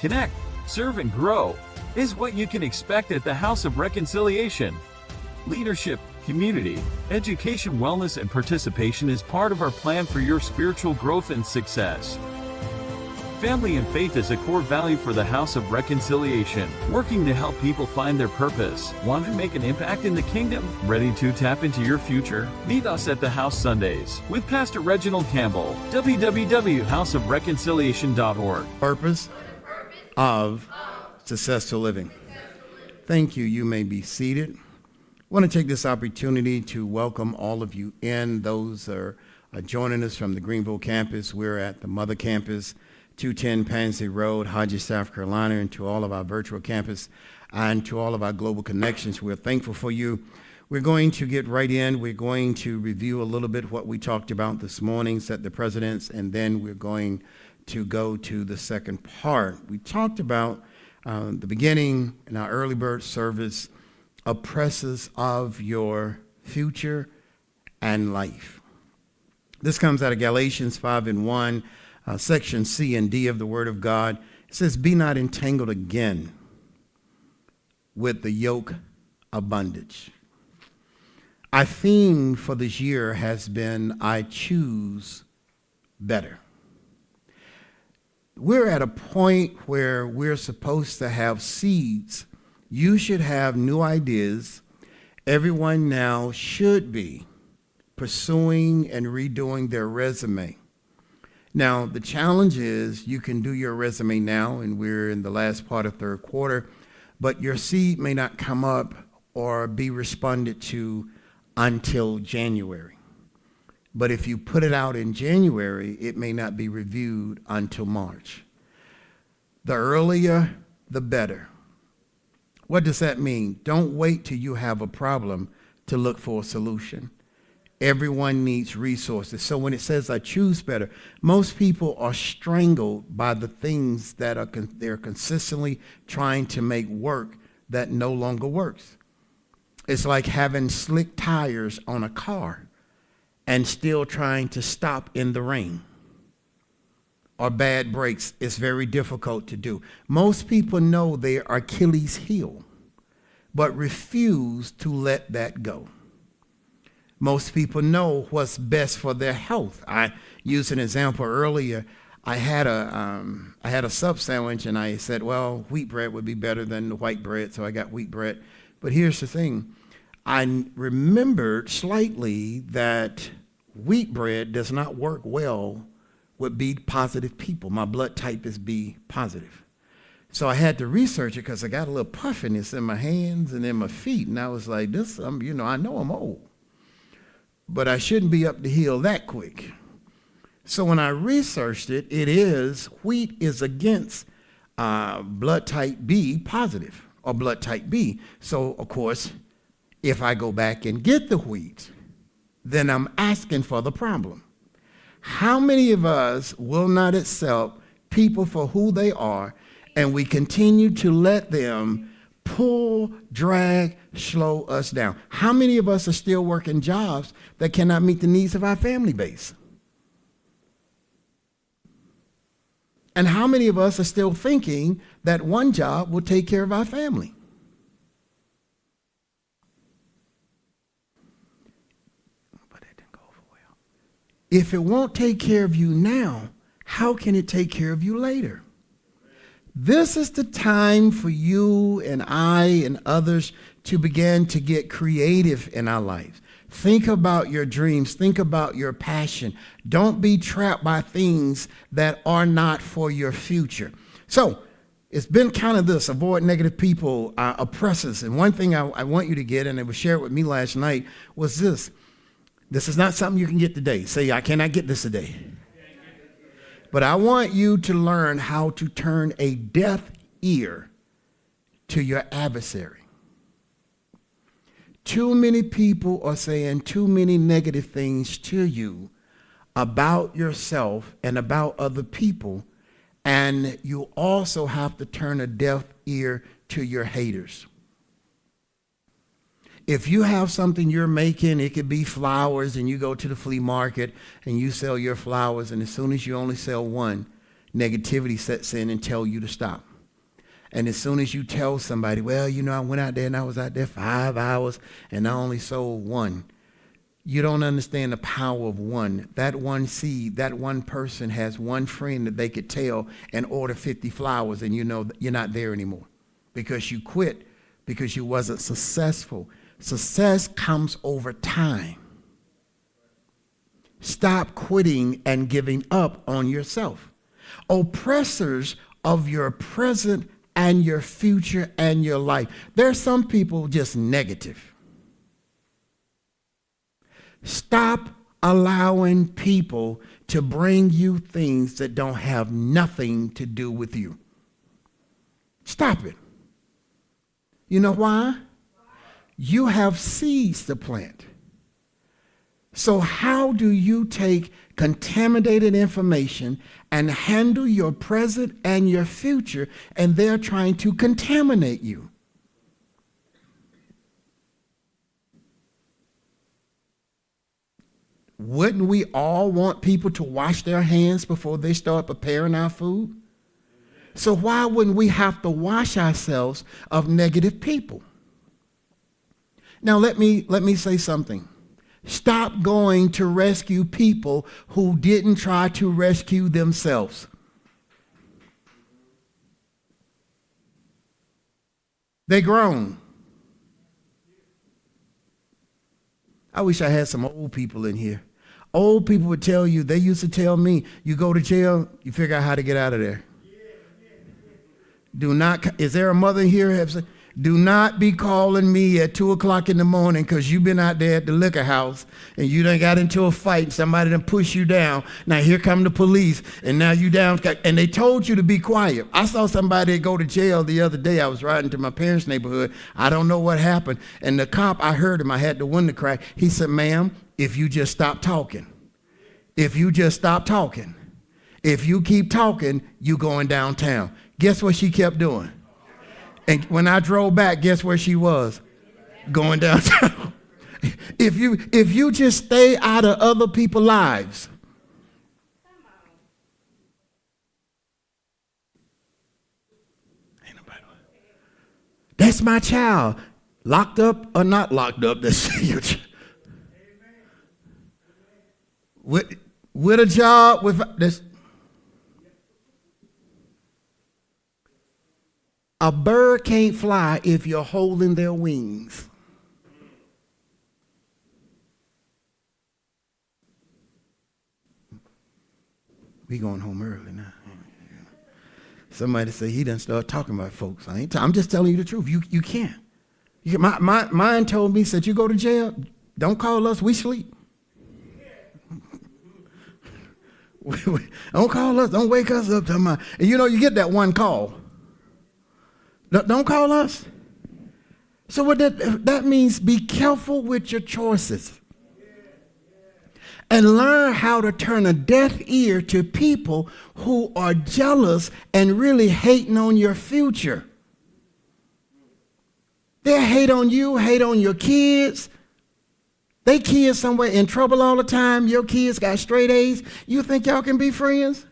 connect, serve, and grow is what you can expect at the House of Reconciliation. Leadership, community, education, wellness, and participation is part of our plan for your spiritual growth and success. Family and faith is a core value for the House of Reconciliation, working to help people find their purpose. Want to make an impact in the kingdom? Ready to tap into your future? Meet us at the House Sundays with Pastor Reginald Campbell, www.houseofreconciliation.org. Purpose of successful living. Thank you. You may be seated. I want to take this opportunity to welcome all of you in. Those are joining us from the Greenville campus. We're at the Mother Campus, 210 Pansy Road, Hodges, South Carolina, and to all of our virtual campus and to all of our global connections. We're thankful for you. We're going to get right in. We're going to review a little bit what we talked about this morning, set the precedents, and then we're going to go to the second part. We talked about the beginning in our early bird service, oppressors of your future and life. This comes out of Galatians 5:1. Section C and D of the Word of God. It says, be not entangled again with the yoke of bondage. Our theme for this year has been, I choose better. We're at a point where we're supposed to have seeds. You should have new ideas. Everyone now should be pursuing and redoing their resume. Now, the challenge is you can do your resume now, and we're in the last part of third quarter, but your seed may not come up or be responded to until January. But if you put it out in January, it may not be reviewed until March. The earlier, the better. What does that mean? Don't wait till you have a problem to look for a solution. Everyone needs resources. So when it says I choose better, most people are strangled by the things that they're consistently trying to make work that no longer works. It's like having slick tires on a car and still trying to stop in the rain. Or bad brakes. It's very difficult to do. Most people know their Achilles heel, but refuse to let that go. Most people know what's best for their health. I used an example earlier. I had a sub sandwich, and I said, well, wheat bread would be better than the white bread, so I got wheat bread. But here's the thing. I remembered slightly that wheat bread does not work well with B positive people. My blood type is B positive. So I had to research it because I got a little puffiness in my hands and in my feet, and I was like, I know I'm old, but I shouldn't be up the hill that quick. So when I researched it, wheat is against blood type B positive or blood type B. So, of course, if I go back and get the wheat, then I'm asking for the problem. How many of us will not accept people for who they are, and we continue to let them pull, drag, slow us down? How many of us are still working jobs that cannot meet the needs of our family base? And how many of us are still thinking that one job will take care of our family? But that didn't go over well. If it won't take care of you now, how can it take care of you later? This is the time for you and I and others to begin to get creative in our lives. Think about your dreams. Think about your passion. Don't be trapped by things that are not for your future. So it's been kind of this, avoid negative people, oppressors. And one thing I want you to get, and it was shared with me last night, was this. This is not something you can get today. Say, I cannot get this today. But I want you to learn how to turn a deaf ear to your adversary. Too many people are saying too many negative things to you about yourself and about other people, and you also have to turn a deaf ear to your haters. If you have something you're making, it could be flowers, and you go to the flea market and you sell your flowers, and as soon as you only sell one, negativity sets in and tell you to stop. And as soon as you tell somebody, well, I went out there and I was out there 5 hours and I only sold one. You don't understand the power of one. That one seed, that one person has one friend that they could tell and order 50 flowers, and you're not there anymore because you quit because you wasn't successful. Success comes over time. Stop quitting and giving up on yourself. Oppressors of your present and your future and your life. There are some people just negative. Stop allowing people to bring you things that don't have nothing to do with you. Stop it. You know why? You have seeds to plant. So how do you take contaminated information and handle your present and your future, and they're trying to contaminate you? Wouldn't we all want people to wash their hands before they start preparing our food? So why wouldn't we have to wash ourselves of negative people? Now let me say something. Stop going to rescue people who didn't try to rescue themselves. They grown. I wish I had some old people in here. Old people would tell you, they used to tell me, you go to jail, you figure out how to get out of there. Do not, is there a mother here? Do not be calling me at 2 o'clock in the morning because you've been out there at the liquor house and you done got into a fight and somebody done pushed you down. Now here come the police and now you down. And they told you to be quiet. I saw somebody go to jail the other day. I was riding to my parents' neighborhood. I don't know what happened. And the cop, I heard him. I had the window crack. He said, ma'am, if you just stop talking, if you just stop talking, if you keep talking, you going downtown. Guess what she kept doing? And when I drove back, guess where she was? Going downtown. If you just stay out of other people's lives. Ain't nobody. That's my child. Locked up or not locked up, that's your child. With a job, with this. A bird can't fly if you're holding their wings. We going home early now. Somebody say he done start talking about folks. I'm just telling you the truth. You can't. My mind told me, said you go to jail, don't call us, we sleep. Don't call us, don't wake us up. And you get that one call. Don't call us. So what that means, be careful with your choices. And learn how to turn a deaf ear to people who are jealous and really hating on your future. They hate on you, hate on your kids. They kids somewhere in trouble all the time. Your kids got straight A's. You think y'all can be friends?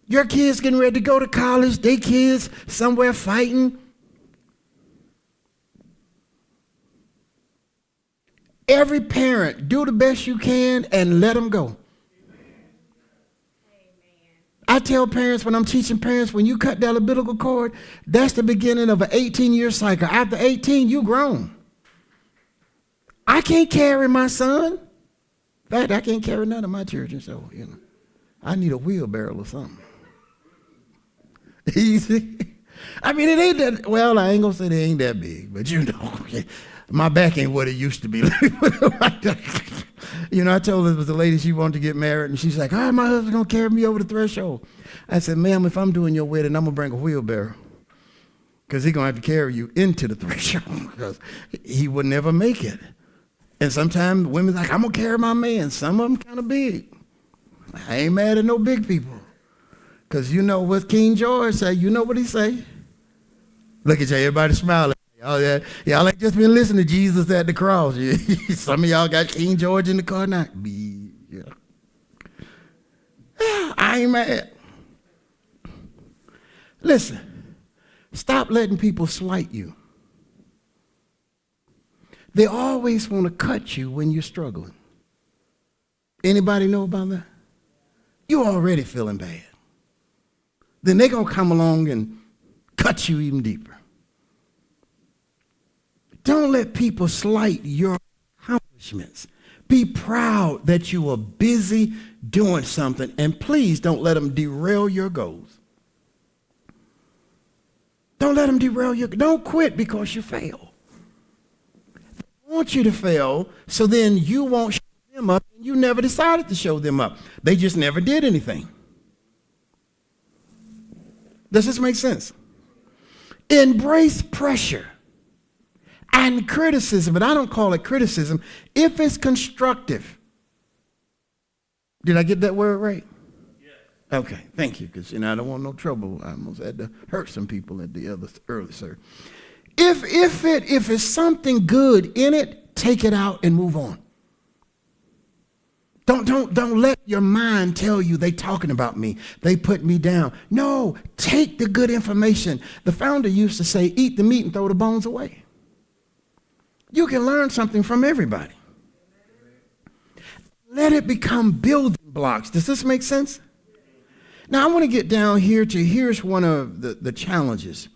Your kids getting ready to go to college. They kids somewhere fighting. Every parent, do the best you can and let them go. I tell parents when I'm teaching parents, when you cut that umbilical cord, that's the beginning of an 18-year cycle. After 18, you grown. I can't carry my son. In fact, I can't carry none of my children, so, I need a wheelbarrow or something. Easy. I mean, it ain't that, well, I ain't going to say they ain't that big, but my back ain't what it used to be. I told her it was a lady, she wanted to get married, and she's like, all right, my husband's going to carry me over the threshold. I said, ma'am, if I'm doing your wedding, I'm going to bring a wheelbarrow because he's going to have to carry you into the threshold because he would never make it. And sometimes women's like, I'm going to carry my man. Some of them kind of big. I ain't mad at no big people because you know what King George say. You know what he say? Look at you, everybody smiling. Oh, yeah. Y'all ain't just been listening to Jesus at the cross. Some of y'all got King George in the car now. Yeah, I ain't mad. Listen, stop letting people slight you. They always want to cut you when you're struggling. Anybody know about that? You're already feeling bad. Then they're going to come along and cut you even deeper. Don't let people slight your accomplishments. Be proud that you are busy doing something, and please don't let them derail your goals. Don't let them derail your. Don't quit because you fail. They want you to fail, so then you won't show them up, and you never decided to show them up. They just never did anything. Does this make sense? Embrace pressure and criticism, but I don't call it criticism if it's constructive. Did I get that word right? Yes. Okay, thank you, because I don't want no trouble. I almost had to hurt some people at the other early service. If it's something good in it, take it out and move on. Don't let your mind tell you they talking about me. They put me down. No, take the good information. The founder used to say, eat the meat and throw the bones away. You can learn something from everybody. Let it become building blocks. Does this make sense? Now, I want to get down here to here's one of the challenges.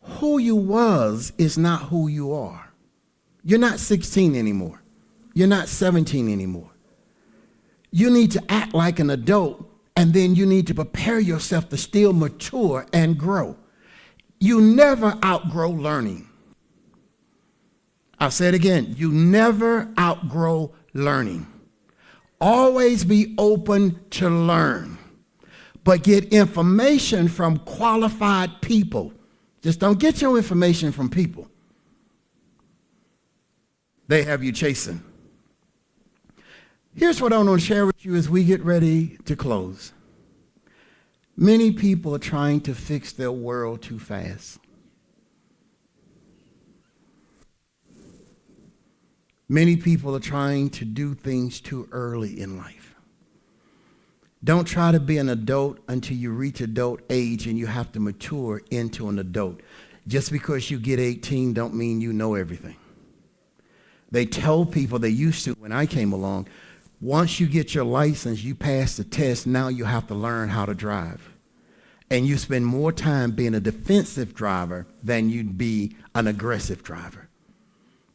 Who you was is not who you are. You're not 16 anymore. You're not 17 anymore. You need to act like an adult, and then you need to prepare yourself to still mature and grow. You never outgrow learning. I'll say it again. You never outgrow learning. Always be open to learn, but get information from qualified people. Just don't get your information from people. They have you chasing. Here's what I want to share with you as we get ready to close. Many people are trying to fix their world too fast. Many people are trying to do things too early in life. Don't try to be an adult until you reach adult age and you have to mature into an adult. Just because you get 18 don't mean you know everything. They tell people, they used to when I came along, once you get your license, you pass the test, now you have to learn how to drive. And you spend more time being a defensive driver than you'd be an aggressive driver.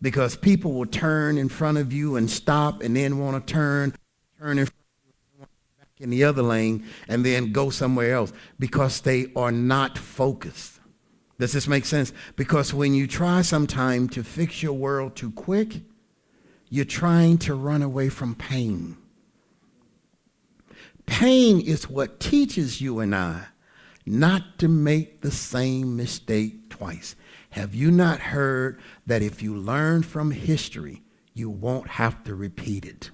Because people will turn in front of you and stop and then want to turn in front of you, back in the other lane, and then go somewhere else because they are not focused. Does this make sense? Because when you try sometime to fix your world too quick, you're trying to run away from pain. Pain is what teaches you and I not to make the same mistake twice. Have you not heard that if you learn from history, you won't have to repeat it?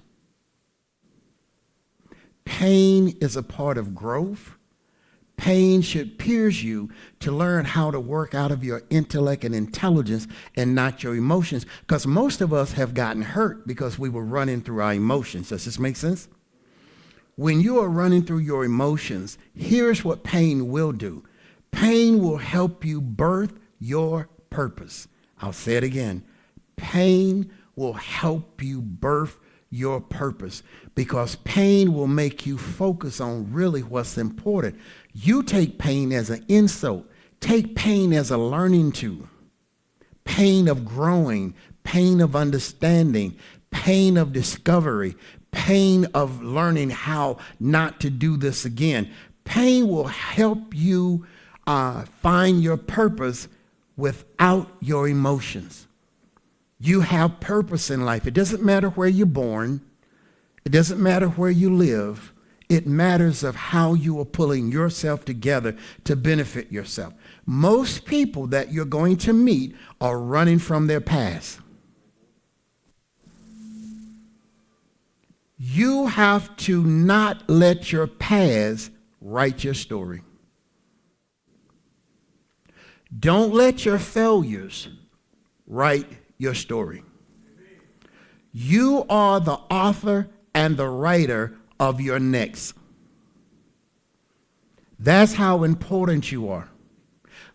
Pain is a part of growth. Pain should pierce you to learn how to work out of your intellect and intelligence and not your emotions. Because most of us have gotten hurt because we were running through our emotions. Does this make sense? When you are running through your emotions, here's what pain will do. Pain will help you birth your purpose. I'll say it again. Pain will help you birth your purpose because pain will make you focus on really what's important. You take pain as an insult. Take pain as a learning tool. Pain of growing, pain of understanding, pain of discovery, pain of learning how not to do this again. Pain will help you find your purpose without your emotions. You have purpose in life. It doesn't matter where you're born. It doesn't matter where you live. It matters of how you are pulling yourself together to benefit yourself. Most people that you're going to meet are running from their past. You have to not let your past write your story. Don't let your failures write your story. You are the author and the writer of your next. That's how important you are.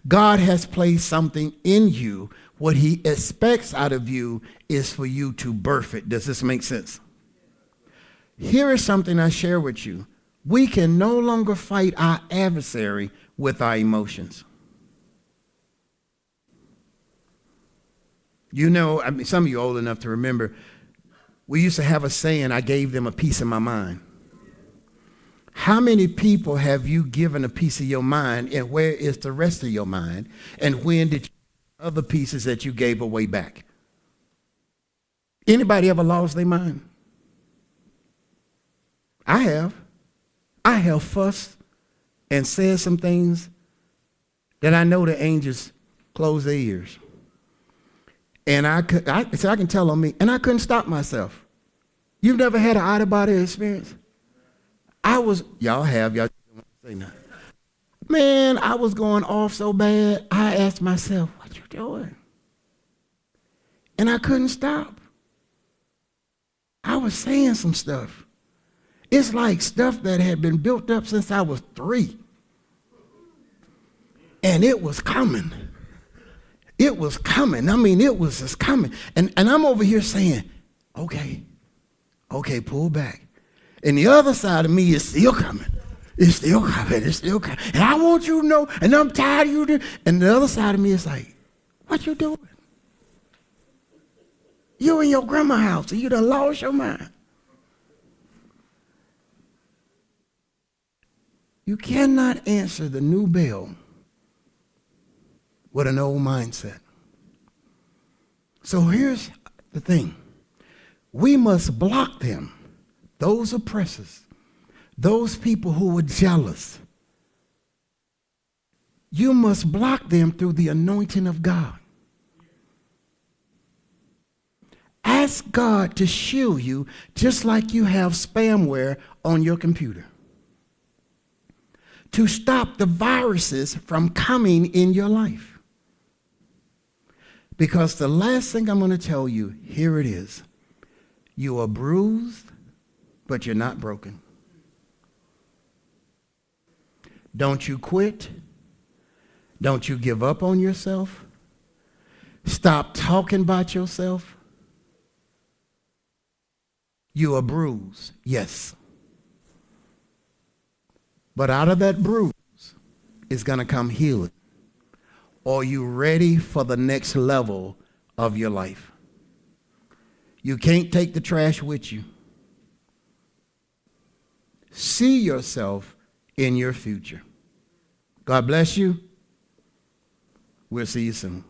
God has placed something in you. What he expects out of you is for you to birth it. Does this make sense? Here is something I share with you. We can no longer fight our adversary with our emotions. You know, I mean, some of you are old enough to remember, we used to have a saying, I gave them a piece of my mind. How many people have you given a piece of your mind, and where is the rest of your mind? And when did you other pieces that you gave away back? Anybody ever lost their mind? I have. I have fussed and said some things that I know the angels close their ears. And I can tell on me, and I couldn't stop myself. You've never had an out-of-body experience? Y'all have, y'all don't say nothing. Man, I was going off so bad, I asked myself, what you doing? And I couldn't stop. I was saying some stuff. It's like stuff that had been built up since I was 3. And it was coming. It was coming. I mean, it was just coming. And I'm over here saying, okay, pull back. And the other side of me is still coming. It's still coming. It's still coming. And I want you to know, and I'm tired of you. And the other side of me is like, what you doing? You in your grandma's house, and you done lost your mind. You cannot answer the new bell with an old mindset. So here's the thing. We must block them, those oppressors, those people who were jealous. You must block them through the anointing of God. Ask God to shield you just like you have spamware on your computer, to stop the viruses from coming in your life. Because the last thing I'm going to tell you, here it is. You are bruised, but you're not broken. Don't you quit. Don't you give up on yourself. Stop talking about yourself. You are bruised, yes. But out of that bruise is going to come healing. Are you ready for the next level of your life? You can't take the trash with you. See yourself in your future. God bless you. We'll see you soon.